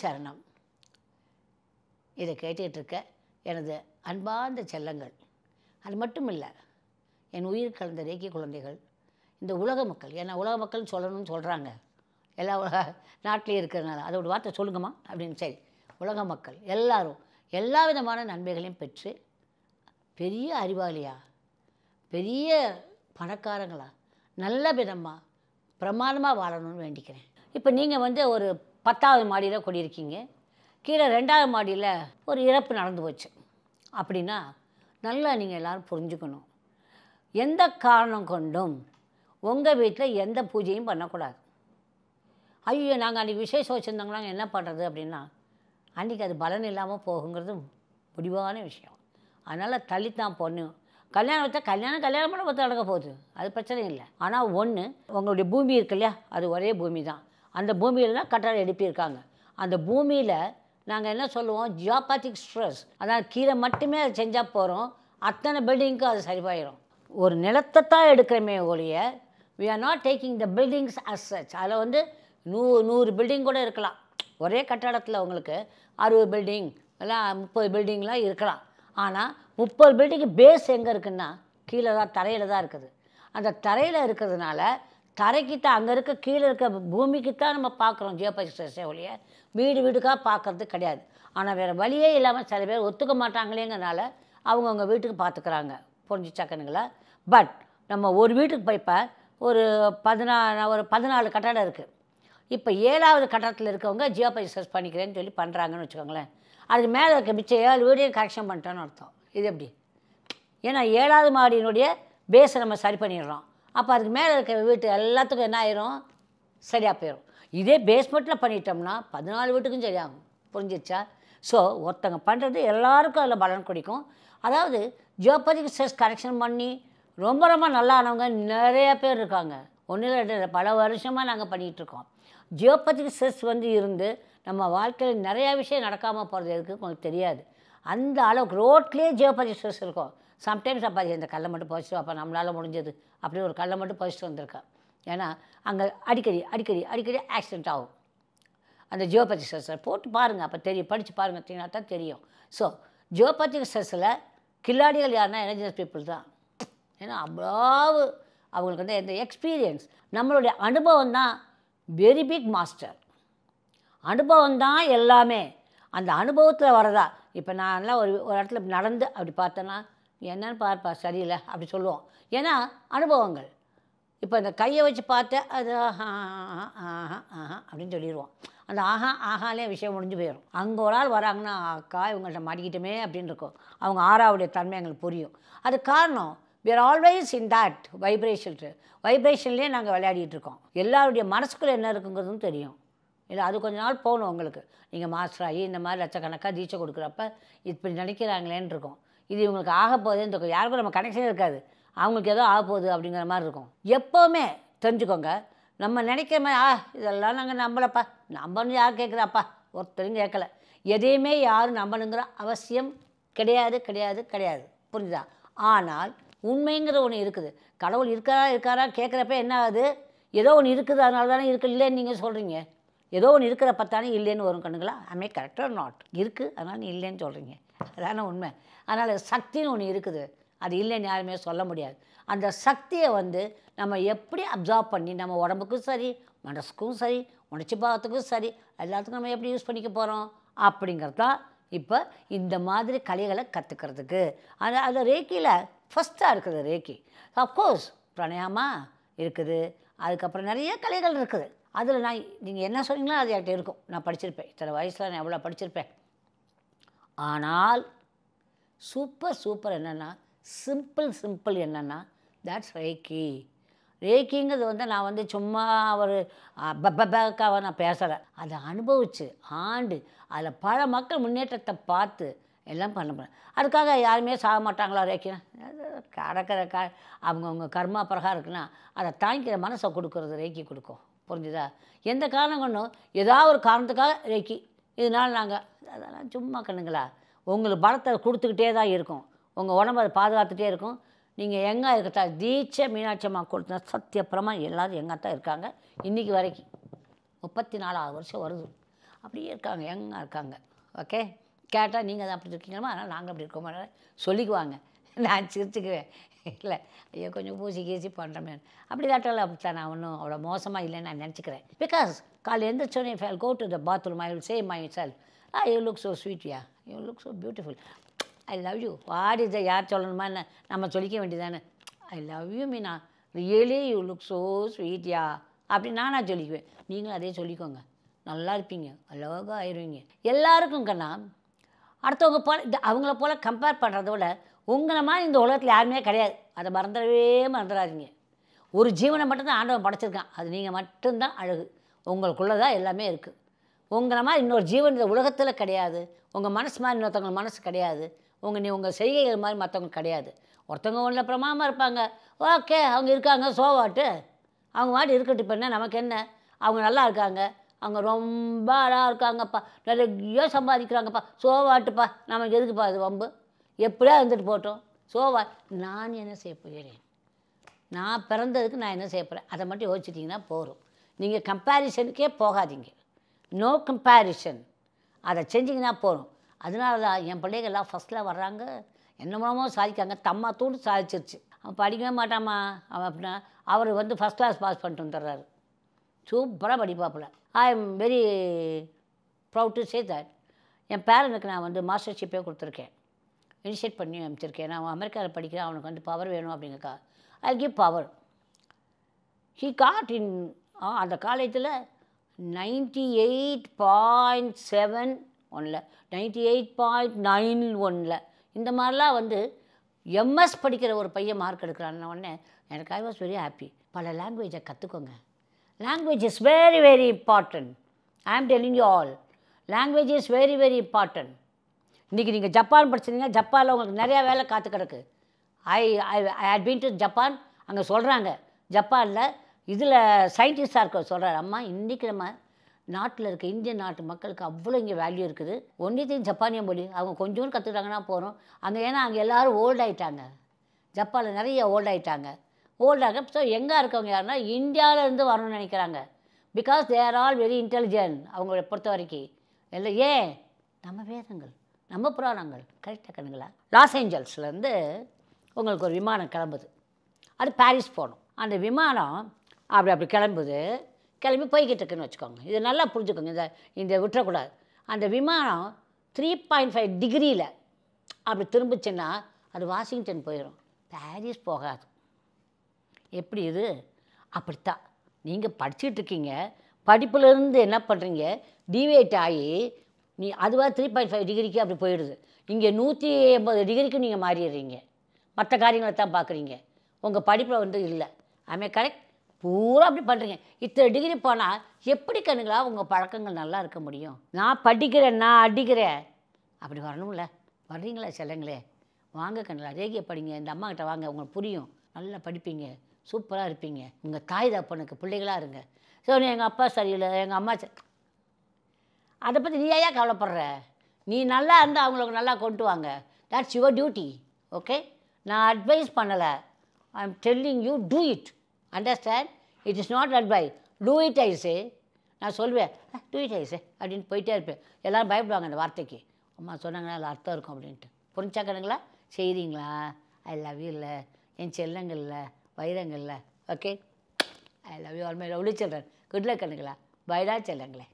சரணம். இதை கேட்டுக்கிட்டு இருக்க எனது அன்பார்ந்த செல்லங்கள், அது மட்டும் இல்லை, என் உயிர் கலந்த ரேக்கி குழந்தைகள், இந்த உலக மக்கள், ஏன்னா உலக மக்கள்னு சொல்லணும்னு சொல்கிறாங்க, எல்லா நாட்டிலையும் இருக்கிறதுனால அதோட வார்த்தை சொல்லுங்கம்மா அப்படின்னு. சரி, உலக மக்கள் எல்லாரும் எல்லா விதமான நன்மைகளையும் பெற்று பெரிய அறிவாளியா, பெரிய பணக்காரங்களா, நல்ல விதமாக பிரமாதமாக வாழணும்னு வேண்டிக்கிறேன். இப்போ நீங்கள் வந்து ஒரு 10வது மாடியில் குடியிருக்கீங்க, கீழே 2வது மாடியில் ஒரு இறப்பு நடந்து போச்சு அப்படின்னா நல்லா நீங்கள் எல்லோரும் புரிஞ்சுக்கணும். எந்த காரணம் கொண்டும் உங்கள் வீட்டில் எந்த பூஜையும் பண்ணக்கூடாது. ஐயோ நாங்கள் அன்றைக்கி விசேஷம் வச்சுருந்தாங்களா என்ன பண்ணுறது அப்படின்னா, அன்றைக்கி அது பலன் இல்லாமல் போகுங்கிறது முடிவான விஷயம். அதனால் தள்ளித்தான் பொண்ணு. கல்யாணம் வச்சா கல்யாணம் பண்ண பார்த்து நடக்க போகுது, அது பிரச்சனை இல்லை. ஆனால் ஒன்று, உங்களுடைய பூமி இருக்கு இல்லையா, அது ஒரே பூமி தான். அந்த பூமியில் தான் கட்டடம் எழுப்பியிருக்காங்க. அந்த பூமியில் நாங்கள் என்ன சொல்லுவோம், ஜியோபேத்திக் ஸ்ட்ரெஸ், அதாவது கீழே மட்டுமே அதை செஞ்சால் போகிறோம், அத்தனை பில்டிங்க்கும் அது சரிவாயிடும். ஒரு நிலத்தை தான் எடுக்கிறமே ஒழிய we are not taking the buildings as such. அதில் வந்து 100 பில்டிங் கூட இருக்கலாம். ஒரே கட்டடத்தில் உங்களுக்கு 60 பில்டிங் எல்லாம் 30 பில்டிங்லாம் இருக்கலாம். ஆனால் 30 பில்டிங்கு பேஸ் எங்கே இருக்குன்னா கீழே தான், தரையில் தான் இருக்குது. அந்த தரையில் இருக்கிறதுனால தரைக்கு தான், அங்கே இருக்க கீழே இருக்க பூமிக்கு தான் நம்ம பார்க்குறோம் ஜியோபேத்திக் ஸ்ட்ரெஸ்ஸே ஒழிய வீடுக்காக பார்க்குறது கிடையாது. ஆனால் வேறு வழியே இல்லாமல் சில பேர் ஒத்துக்க மாட்டாங்களேங்கிறனால அவங்கவுங்க வீட்டுக்கு பார்த்துக்கிறாங்க. புரிஞ்சுச்சாக்கணுங்களா? பட் நம்ம ஒரு வீட்டுக்கு போய்ப்போ ஒரு 14 கட்டடம் இருக்குது. இப்போ 7வது கட்டடத்தில் இருக்கவங்க ஜியோபேத்திக் ஸ்ட்ரெஸ் பண்ணிக்கிறேன்னு சொல்லி பண்ணுறாங்கன்னு வச்சுக்கோங்களேன். அதுக்கு மேலே இருக்க மிச்சம் 7 வீடையும் கரெக்ஷன் பண்ணிட்டோன்னு அர்த்தம். இது எப்படி? ஏன்னா 7வது மாடியினுடைய பேஸை நம்ம சரி பண்ணிடுறோம். அப்போ அதுக்கு மேலே இருக்கிற வீட்டு எல்லாத்துக்கும் என்ன ஆயிரும், சரியாக போயிடும். இதே பேஸ்மெண்ட்டில் பண்ணிட்டோம்னா 14 வீட்டுக்கும் சரியாகும். புரிஞ்சிடுச்சா? ஸோ ஒருத்தங்க பண்ணுறது எல்லாருக்கும் அதில் பலன் கிடைக்கும். அதாவது ஜியோபேத்திக் ஸ்ட்ரெஸ் கரெக்ஷன் பண்ணி ரொம்ப ரொம்ப நல்லானவங்க நிறைய பேர் இருக்காங்க. ஒன்றில் 2 பல வருஷமாக நாங்கள் பண்ணிகிட்ருக்கோம். ஜியோபேத்திக் ஸ்ட்ரெஸ் வந்து இருந்து நம்ம வாழ்க்கையில் நிறையா விஷயம் நடக்காமல் போகிறது எதுக்கு உங்களுக்கு தெரியாது. அந்த அளவுக்கு ரோட்லேயே ஜியோபேத்திக் ஸ்ட்ரெஸ் இருக்கும். சம்டைம்ஸ் அப்போ இந்த கல்லை மட்டும் பதிச்சிட்டு அப்போ நம்மளால் முடிஞ்சது அப்படி ஒரு கல்லை மட்டும் பதிச்சிட்டு வந்திருக்கேன். ஏன்னா அங்கே அடிக்கடி ஆக்சிடெண்ட் ஆகும். அந்த ஜியோபேத்திக் ஸ்ட்ரெஸ்ஸில் போட்டு பாருங்கள், அப்போ தெரியும், படித்து பாருங்கன்னா தான் தெரியும். ஸோ ஜியோபேத்திக் ஸ்ட்ரெஸ்ஸில் கில்லாடிகள் யாருன்னா எனர்ஜியஸ் பீப்புள் தான். ஏன்னா அவ்வளவு அவங்களுக்கு வந்து இந்த எக்ஸ்பீரியன்ஸ், நம்மளுடைய அனுபவம் தான் வெரி பிக் மாஸ்டர். அனுபவம் தான் எல்லாமே. அந்த அனுபவத்தில் வரதா. இப்போ நான்லாம் ஒரு இடத்துல நடந்து அப்படி பார்த்தேன்னா என்னன்னு பார்ப்பா சரியில்லை அப்படி சொல்லுவோம். ஏன்னா அனுபவங்கள். இப்போ இந்த கையை வச்சு பார்த்தேன் அது ஆஹா அப்படின்னு சொல்லிடுவோம். அந்த ஆஹாலே விஷயம் முடிஞ்சு போயிடும். அங்கே ஒரு ஆள் வராங்கன்னா அக்கா இவங்கள்ட்ட மாட்டிக்கிட்டோமே அப்படின்னு இருக்கும். அவங்க 6வது தன்மை எங்களுக்கு புரியும். அது காரணம் we are always in that வைப்ரேஷன்லேயே நாங்கள் விளையாடிட்டு இருக்கோம். எல்லாருடைய மனசுக்குள்ளே என்ன இருக்குங்கிறதும் தெரியும் இல்லை. அது கொஞ்ச நாள் போகணும் உங்களுக்கு. நீங்கள் மாஸ்டர் ஆகி இந்த மாதிரி லட்சக்கணக்காக தீட்சை கொடுக்குறப்ப இப்படி நினைக்கிறாங்களேன்னு இருக்கும். இது இவங்களுக்கு ஆக போகுதுன்னு இருக்கும். யாருக்கும் நம்ம கனெக்ஷன் இருக்காது, அவங்களுக்கு ஏதோ ஆக போகுது அப்படிங்கிற மாதிரி இருக்கும். எப்போவுமே தெரிஞ்சுக்கோங்க, நம்ம நினைக்கிற மாதிரி இதெல்லாம் நாங்கள் நம்பலப்பா, நம்பணும் யார் கேட்குறாப்பா, ஒருத்தரும் கேட்கல. எதையுமே யாரும் நம்பணுங்கிற அவசியம் கிடையாது. புரிஞ்சுதா? ஆனால் உண்மைங்கிற ஒன்று இருக்குது. கடவுள் இருக்காரா கேட்குறப்ப என்ன ஆகுது, ஏதோ ஒன்று இருக்குது அதனால தானே இருக்குது இல்லைன்னு நீங்கள் சொல்கிறீங்க. ஏதோ ஒன்று இருக்கிறப்ப தானே இல்லைன்னு வரும். கண்ணுங்களா? I correct or not? இருக்குது, அதனால் நீ இல்லைன்னு சொல்கிறீங்க, அதான உண்மை. அதனால் சக்தின்னு ஒன்று இருக்குது, அது இல்லைன்னு யாருமே சொல்ல முடியாது. அந்த சக்தியை வந்து நம்ம எப்படி அப்சார்ப் பண்ணி நம்ம உடம்புக்கும் சரி, மனசுக்கும் சரி, உணர்ச்சி பாவத்துக்கும் சரி, எல்லாத்துக்கும் நம்ம எப்படி யூஸ் பண்ணிக்க போகிறோம் அப்படிங்கிறது தான் இப்போ இந்த மாதிரி கலைகளை கற்றுக்கிறதுக்கு. அது ரேக்கியில் ஃபஸ்ட்டாக இருக்குது ரேக்கி. அஃப்கோர்ஸ் பிராணாயாமா இருக்குது, அதுக்கப்புறம் நிறைய கலைகள் இருக்குது. அதில் நீங்கள் என்ன சொன்னீங்களோ அது என்கிட்ட இருக்கும். நான் படிச்சிருப்பேன், இத்தனை வயசில் நான் எவ்வளோ படிச்சிருப்பேன். ஆனால் சூப்பர் என்னென்னா சிம்பிள் என்னென்னா தட்ஸ் ரேக்கி. ரேக்கிங்கிறது வந்து நான் வந்து சும்மா ஒரு பக்காக நான் பேசலை. அதை அனுபவித்து அதில் பல மக்கள் முன்னேற்றத்தை பார்த்து எல்லாம் பண்ண போகிறேன். அதுக்காக யாருமே சாக மாட்டாங்களா ரேக்கினா? கடக்கிற அவங்கவுங்க கர்மா பிரகாரம் இருக்குன்னா அதை தாங்கிக்கிற மனசை கொடுக்குறது ரேக்கி கொடுக்கும். புரிஞ்சுதா? எந்த காரணம் கொண்டும் ஏதாவது ஒரு காரணத்துக்காக ரேக்கி இதனால் நாங்கள் அதெல்லாம் சும்மா கண்ணுங்களா, உங்களுக்கு பலத்தை கொடுத்துக்கிட்டே தான் இருக்கும். உங்கள் உடம்பு அதை பாதுகாத்துட்டே இருக்கும். நீங்கள் எங்கே இருக்கட்டா தீட்சை மீனாட்சி அம்மா கொடுத்தா சத்தியப்பிரமா எல்லோரும் எங்கே தான் இருக்காங்க இன்றைக்கி வரைக்கும். 34 வருஷம் வருது. அப்படியே இருக்காங்க, யங்காக இருக்காங்க. ஓகே, கேட்டால் நீங்கள் தான் அப்படி இருக்கீங்களா, அதனால் நாங்கள் அப்படி இருக்கோமா சொல்லிக்குவாங்க. நான் சிரிச்சுக்குவேன். இல்லை ஐயோ கொஞ்சம் பூசி கீசி பண்ணுறமே, அப்படி காட்டாலும் அப்படித்தான். நான் ஒன்றும் அவ்வளோ மோசமாக இல்லைன்னு நான் நினச்சிக்கிறேன். பிகாஸ் காலையில் எழுந்திரிச்சோன்னே if I go to the bathroom I will say myself, you look so sweet, yeah you look so beautiful, I love you. What is யார் சொல்லணுமா என்ன, நம்ம சொல்லிக்க வேண்டியதானே. I love you Meena, really you look so sweet yeah அப்படி நானாக சொல்லிக்குவேன். நீங்களும் அதே சொல்லிக்கோங்க, நல்லா இருப்பீங்க, அழகாக ஆயிடுவீங்க. எல்லாருக்கும் கண்ணா அடுத்தவங்க போல் அவங்கள போல் கம்பேர் பண்ணுறத விட உங்களை மாதிரி இந்த உலகத்தில் யாருமே கிடையாது. அதை மறந்துடாதீங்க. ஒரு ஜீவனை மட்டும்தான் ஆண்டவன் படைச்சிருக்கான், அது நீங்கள் மட்டும்தான் அழகு. உங்களுக்குள்ளே தான் எல்லாமே இருக்குது. உங்களை மாதிரி இன்னொரு ஜீவன் இந்த உலகத்தில் கிடையாது. உங்கள் மனசு மாதிரி இன்னொருத்தவங்க மனசு கிடையாது. உங்கள் செய்கைகள் மாதிரி மற்றவங்க கிடையாது. ஒருத்தவங்க ஒன்றில் பிரமாமல் இருப்பாங்க, ஓகே அவங்க இருக்காங்க, சோவாட்டு அவங்க வாட்டி இருக்கட்டும், இப்போ என்ன நமக்கு என்ன. அவங்க நல்லா இருக்காங்க, அவங்க ரொம்ப அழகாக இருக்காங்கப்பா, நிறைய சம்பாதிக்கிறாங்கப்பா, சோவாட்டுப்பா, நமக்கு எதுக்குப்பா அது வம்பு, எப்படியா இருந்துட்டு போட்டோம். சோவா நான் என்ன செய்ய போகிறேன், நான் பிறந்ததுக்கு நான் என்ன செய்ய போகிறேன், அதை மட்டும் யோசிச்சிட்டிங்கன்னா போகிறோம். நீங்கள் கம்பேரிசனுக்கே போகாதீங்க. நோ கம்பேரிசன், அதை செஞ்சிங்கன்னா போகிறோம். அதனால தான் என் பிள்ளைகள்லாம் ஃபஸ்ட்டில் வர்றாங்க, என்ன மூலமாக சாதிக்காங்க. தம்மா தூண்டு சாதிச்சிருச்சு. அவன் படிக்கவே மாட்டாமா அவன், அப்படின்னா அவர் வந்து ஃபஸ்ட் கிளாஸ் பாஸ் பண்ணிட்டு வந்துடுறாரு, சூப்பராக படிப்பாப்பில். I am very proud to say that. என் பேரனுக்கு நான் வந்து மாஸ்டர்ஷிப்பே கொடுத்துருக்கேன், இனிஷியேட் பண்ணி அமைச்சிருக்கேன். நான் அவன் அமெரிக்காவில் படிக்கிறேன், அவனுக்கு வந்து பவர் வேணும் அப்படிங்கக்கா, I give power. He got in அந்த காலேஜில் 98.7 ஒன்றில், 98.91 இந்த மாதிரிலாம் வந்து எம்எஸ் படிக்கிற ஒரு பையன் மார்க் எடுக்கிறான்னு உடனே எனக்கு ஐ வாஸ் வெரி ஹாப்பி. பல லாங்குவேஜை கற்றுக்கோங்க. Language is very very important. ஐ ஆம் telling you all, language is very very important. இன்றைக்கி நீங்கள் ஜப்பான் படிச்சிருந்தீங்க, ஜப்பானில் உங்களுக்கு நிறையா வேலை காத்து கிடக்கு. ஐ ஐ ஐ ஹேட் பீன் டு ஜப்பான். அங்கே சொல்கிறாங்க ஜப்பானில் இதில் சயின்டிஸ்டாக இருக்க சொல்கிறார், அம்மா இன்றைக்கி நம்ம நாட்டில் இருக்க இந்திய நாட்டு மக்களுக்கு அவ்வளோ இங்கே வேல்யூ இருக்குது. ஒன்றியத்தையும் ஜப்பானிய மொழி அவங்க கொஞ்சோண்டு கற்றுக்கிட்டாங்கன்னா போகிறோம் அங்கே. ஏன்னா அங்கே எல்லோரும் ஓல்ட் ஆகிட்டாங்க, ஜப்பானில் நிறைய ஓல்ட் ஆகிட்டாங்க. ஓல்டாக ஸோ எங்கே இருக்கவங்க யாருன்னா இந்தியாவிலேருந்து வரணும்னு நினைக்கிறாங்க. Because they are all very intelligent அவங்கள பொறுத்த வரைக்கும். இல்லை ஏன் நம்ம வேதங்கள், நம்ம புராணங்கள் கரெக்டாக கண்ணுங்களா. லாஸ் ஏஞ்சல்ஸ்லேருந்து உங்களுக்கு ஒரு விமானம் கிளம்புது, அது பாரிஸ் போகணும். அந்த விமானம் அப்படி கிளம்பி போய்கிட்டு இருக்குன்னு வச்சுக்கோங்க. இதை நல்லா புரிஞ்சுக்கோங்க, இந்த விட்டுறக்கூடாது. அந்த விமானம் 3.5 டிகிரியில் அப்படி திரும்பிச்சுன்னா அது வாஷிங்டன் போயிடும், பாரிஸ் போகாது. எப்படி இது? அப்படித்தான் நீங்கள் படிச்சுட்டு இருக்கீங்க, படிப்புலேருந்து என்ன பண்ணுறீங்க டிவேட் ஆகி அதுவாக 3.5 டிகிரிக்கு அப்படி போயிடுது. இங்கே 180 டிகிரிக்கு நீங்கள் மாறிடுறீங்க, மற்ற காரியங்களை தான் பார்க்குறீங்க, உங்கள் படிப்பில் வந்து இல்லை. ஆமே கரெக்ட், பூரா அப்படி பண்ணுறீங்க. இத்தனை டிகிரி போனால் எப்படி கண்ணுங்களா உங்கள் பழக்கங்கள் நல்லா இருக்க முடியும்? நான் படிக்கிறேன், நான் அடிக்கிறேன், அப்படி வரணும்ல. வர்றீங்களா செல்லங்களே? வாங்க கண்ணுங்களா, ரேகியை படிங்க, இந்த அம்மாக்கிட்ட வாங்க, உங்களுக்கு புரியும், நல்லா படிப்பீங்க, சூப்பராக இருப்பீங்க. உங்கள் தாய் தப்பனுக்கு பிள்ளைகளாக இருங்க. ஸோ எங்கள் அப்பா சரியில்லை, எங்கள் அம்மா அதை பற்றி நீ ஏன் கவலைப்படுற? நீ நல்லா இருந்தால் அவங்களுக்கு நல்லா கொண்டு வாங்க, தட்ஸ் யுவர் டியூட்டி. ஓகே, நான் அட்வைஸ் பண்ணலை, I am telling you do it. Understand? It is not advice, do it I say. நான் சொல்வேன் டூ இட் ஐஸே அப்படின்னு போயிட்டே இருப்பேன். எல்லோரும் பயப்படுவாங்க அந்த வார்த்தைக்கு, அம்மா சொன்னாங்கன்னா அதில் அர்த்தம் இருக்கும் அப்படின்ட்டு. புரிஞ்சா கணுங்களா? செய்கிறீங்களா? ஐ லவ் யூ இல்லை என் செல்லங்கள்ல வைரங்கள்ல. Okay, I love you all my lovely children. Good luck கணுங்களா. பைடா செல்லங்களே.